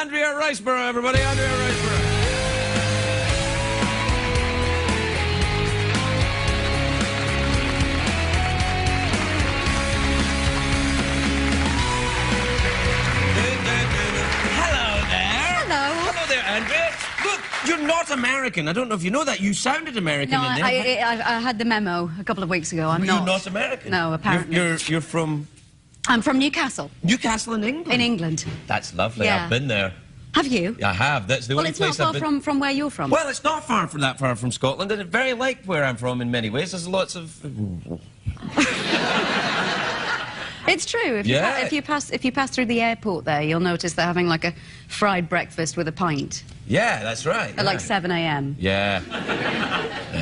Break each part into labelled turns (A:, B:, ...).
A: Andrea Riseborough, everybody. Andrea Riseborough. Hello there.
B: Hello.
A: Hello there, Andrea. Look, you're not American. I don't know if you know that. You sounded American
B: No,
A: in there.
B: I had the memo a couple of weeks ago. I'm
A: You're
B: not.
A: not American?
B: No, apparently.
A: You're from...
B: I'm from Newcastle.
A: Newcastle in England?
B: In England.
A: That's lovely.
B: Yeah.
A: I've been there.
B: Have you?
A: I have. That's the
B: Well,
A: only
B: it's not
A: place I've
B: far
A: been...
B: from where you're from.
A: Well, it's not far from Scotland, and it's very like where I'm from in many ways. There's lots of...
B: It's true. If you pass through the airport there, you'll notice they're having like a fried breakfast with a pint
A: Yeah, that's right.
B: at like 7 a.m.
A: Yeah.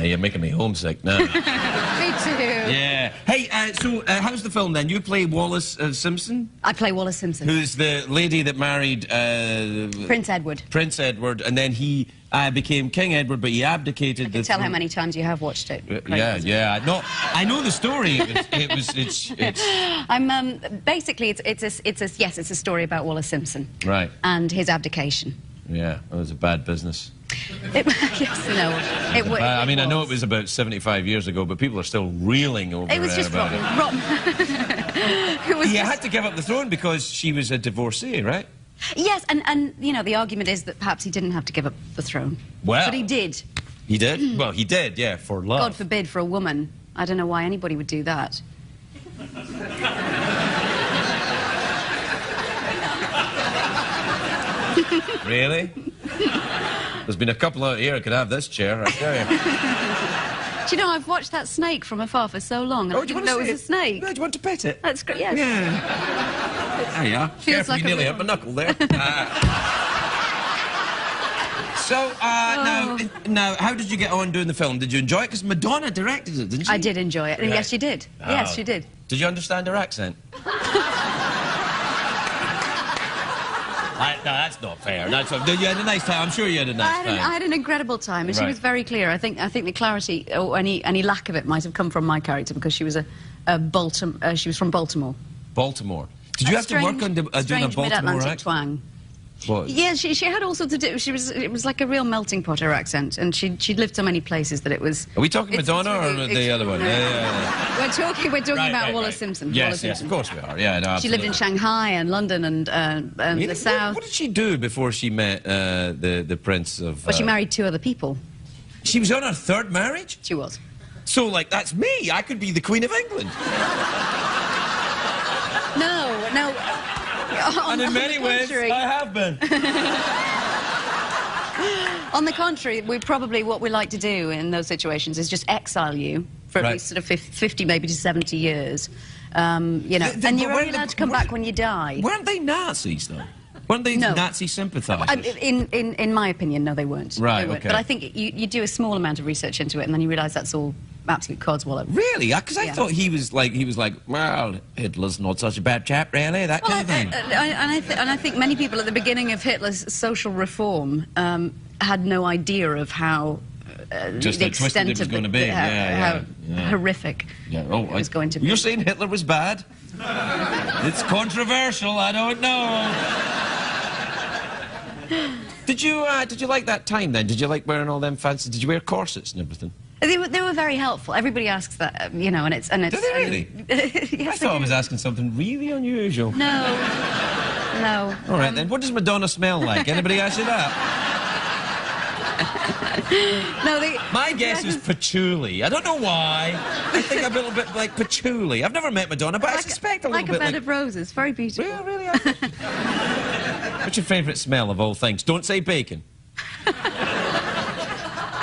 A: You're making me homesick now.
B: Me too.
A: Yeah. Hey, so how's the film then? You play Wallace Simpson?
B: I play Wallace Simpson.
A: Who's the lady that married...
B: Prince Edward.
A: Prince Edward, and then he became King Edward, but he abdicated.
B: I can tell how many times you have watched it.
A: Yeah. No, I know the story. It's.
B: I'm basically it's a story about Wallace Simpson.
A: Right.
B: And his abdication.
A: Yeah, it was a bad business.
B: Yes, no. It was.
A: I mean, I know it was about 75 years ago, but people are still reeling over
B: it. Was just
A: about
B: rotten.
A: He had to give up the throne because she was a divorcee, right?
B: Yes, and you know, the argument is that perhaps he didn't have to give up the throne.
A: Well,
B: but he did.
A: He did? Well, he did, yeah, for love.
B: God forbid for a woman. I don't know why anybody would do that.
A: Really? There's been a couple out here who could have this chair, I tell you.
B: Do you know, I've watched that snake from afar for so long, and I didn't know it was a snake.
A: No, do you want to pet it?
B: That's great, yes.
A: Yeah. There you are.
B: Feels
A: Careful,
B: like
A: you nearly hit my knuckle there. Now, how did you get on doing the film? Did you enjoy it? Because Madonna directed it, didn't she?
B: I did enjoy it. Right. Yes, she did.
A: Oh.
B: Yes, she did.
A: Did you understand her accent? No, that's not fair. You had a nice time. I'm sure you had a nice time.
B: I had an incredible time, and she was very clear. I think the clarity or any lack of it might have come from my character because she was she was from Baltimore.
A: Baltimore. Did you have to work on doing a Baltimore
B: mid-Atlantic
A: accent?
B: twang.
A: What?
B: Yeah, she had all sorts of... It was like a real melting pot, her accent, and she'd lived so many places that it was...
A: Are we talking Madonna or the other one?
B: No.
A: Yeah.
B: We're talking about Wallace Simpson.
A: Yes,
B: Wallace
A: yes,
B: Simpson.
A: of course we are. Yeah, no,
B: she lived in Shanghai and London and the South.
A: What did she do before she met the Prince of...
B: Well, she married 2 other people.
A: She was on her 3rd marriage?
B: She was.
A: So, like, that's me. I could be the Queen of England.
B: No.
A: And in many ways, I have been.
B: On the contrary, what we like to do in those situations is just exile you for at least sort of 50, maybe to 70 years. You know, and you're only allowed to come back when you die.
A: Weren't they Nazis, though? Weren't they Nazi sympathisers?
B: In my opinion, no, they weren't.
A: Right,
B: they weren't.
A: okay.
B: But I think you do a small amount of research into it, and then you realise that's all absolute codswallop.
A: Really? Because I thought he was like, well, Hitler's not such a bad chap, really, that kind of thing.
B: And I think many people at the beginning of Hitler's social reform had no idea of how
A: just
B: the
A: how twisted it was going to be.
B: How horrific it was going to be.
A: You're saying Hitler was bad? It's controversial, I don't know. Did you like that time then? Did you like wearing all them fancy? Did you wear corsets and everything?
B: They were very helpful. Everybody asks that, you know, and it's.
A: Did they really?
B: Yes,
A: I thought I was asking something really unusual.
B: No.
A: All right then. What does Madonna smell like? Anybody ask you that? My guess is patchouli. I don't know why. I think a little bit like patchouli. I've never met Madonna, but I suspect a little bit
B: like a bed of roses. Very beautiful.
A: Yeah, really. What's your favourite smell of all things? Don't say bacon.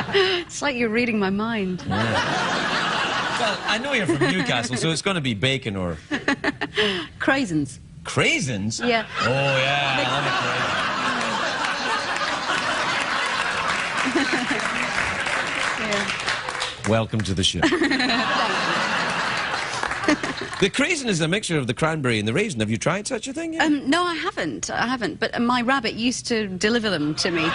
B: It's like you're reading my mind.
A: Yeah. Well, I know you're from Newcastle, so it's going to be bacon or...
B: Craisins.
A: Craisins?
B: Yeah.
A: Oh, yeah, I love a craisin. Welcome to the show. The craisin is a mixture of the cranberry and the raisin. Have you tried such a thing yet?
B: No, I haven't. But my rabbit used to deliver them to me.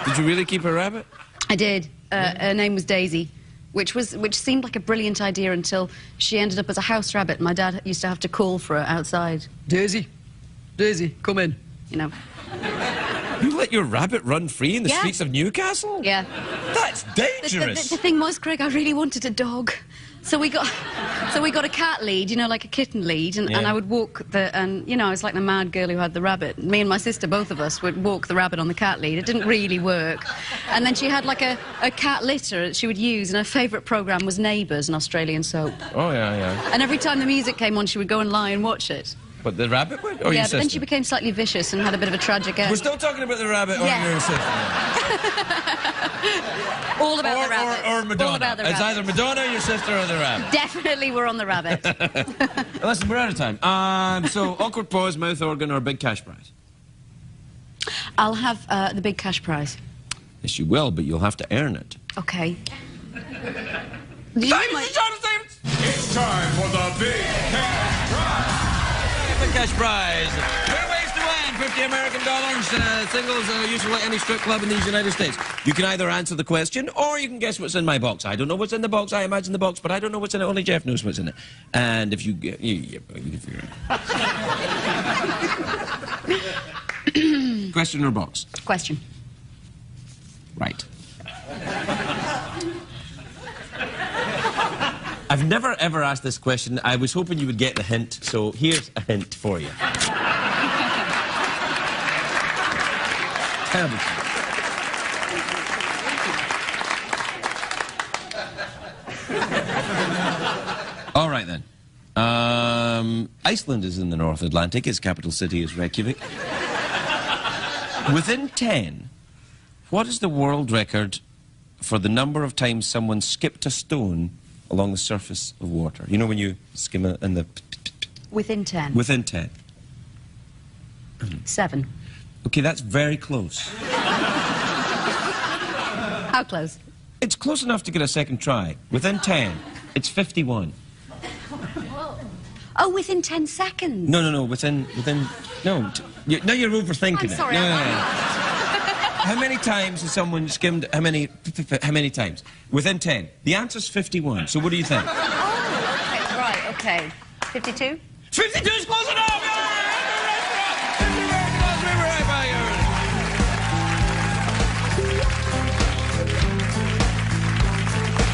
A: Did you really keep a rabbit?
B: I did. Her name was Daisy, which seemed like a brilliant idea until she ended up as a house rabbit. My dad used to have to call for her outside. Daisy, come in. you know.
A: You let your rabbit run free in the streets of Newcastle?
B: Yeah.
A: That's dangerous.
B: The thing was, Craig, I really wanted a dog. So we got a cat lead, you know, like a kitten lead, and I would walk and you know, I was like the mad girl who had the rabbit. Me and my sister, both of us, would walk the rabbit on the cat lead. It didn't really work. And then she had like a cat litter that she would use, and her favourite programme was Neighbours, an Australian soap.
A: Oh, yeah.
B: And every time the music came on, she would go and lie and watch it.
A: But the rabbit would? Or
B: yeah,
A: your
B: but then
A: sister?
B: she became slightly vicious and had a bit of a tragic end.
A: We're still talking about the rabbit or your sister?
B: All about the rabbit.
A: Or Madonna.
B: All about the
A: It's
B: rabbit.
A: either Madonna, your sister, or the rabbit.
B: Definitely we're on the rabbit.
A: Listen, we're out of time. So, awkward pause, mouth organ, or big cash prize?
B: I'll have the big cash prize.
A: Yes, you will, but you'll have to earn it.
B: Okay.
A: It's time for the big cash prize! Big cash prize. Two ways to win. $50 American. Singles useful at any strip club in these United States. You can either answer the question, or you can guess what's in my box. I don't know what's in the box. I imagine the box, but I don't know what's in it. Only Jeff knows what's in it. And if you get... You can figure it out. Question or box?
B: Question.
A: Right. I've never, ever asked this question. I was hoping you would get the hint, so here's a hint for you. Terrible. All right, then. Iceland is in the North Atlantic. Its capital city is Reykjavik. Within 10, what is the world record for the number of times someone skipped a stone along the surface of water? You know when you skim it in the...
B: Within 10.
A: Within 10.
B: 7.
A: Okay, that's very close.
B: How close?
A: It's close enough to get a second try. Within 10, it's 51.
B: Oh, within 10 seconds?
A: No, within... No, now you're overthinking it.
B: I'm sorry.
A: No. How many times has someone skimmed... How many times? Within 10. The answer's 51, so what do you think?
B: Oh, okay, right, okay. 52?
A: 52 is close enough!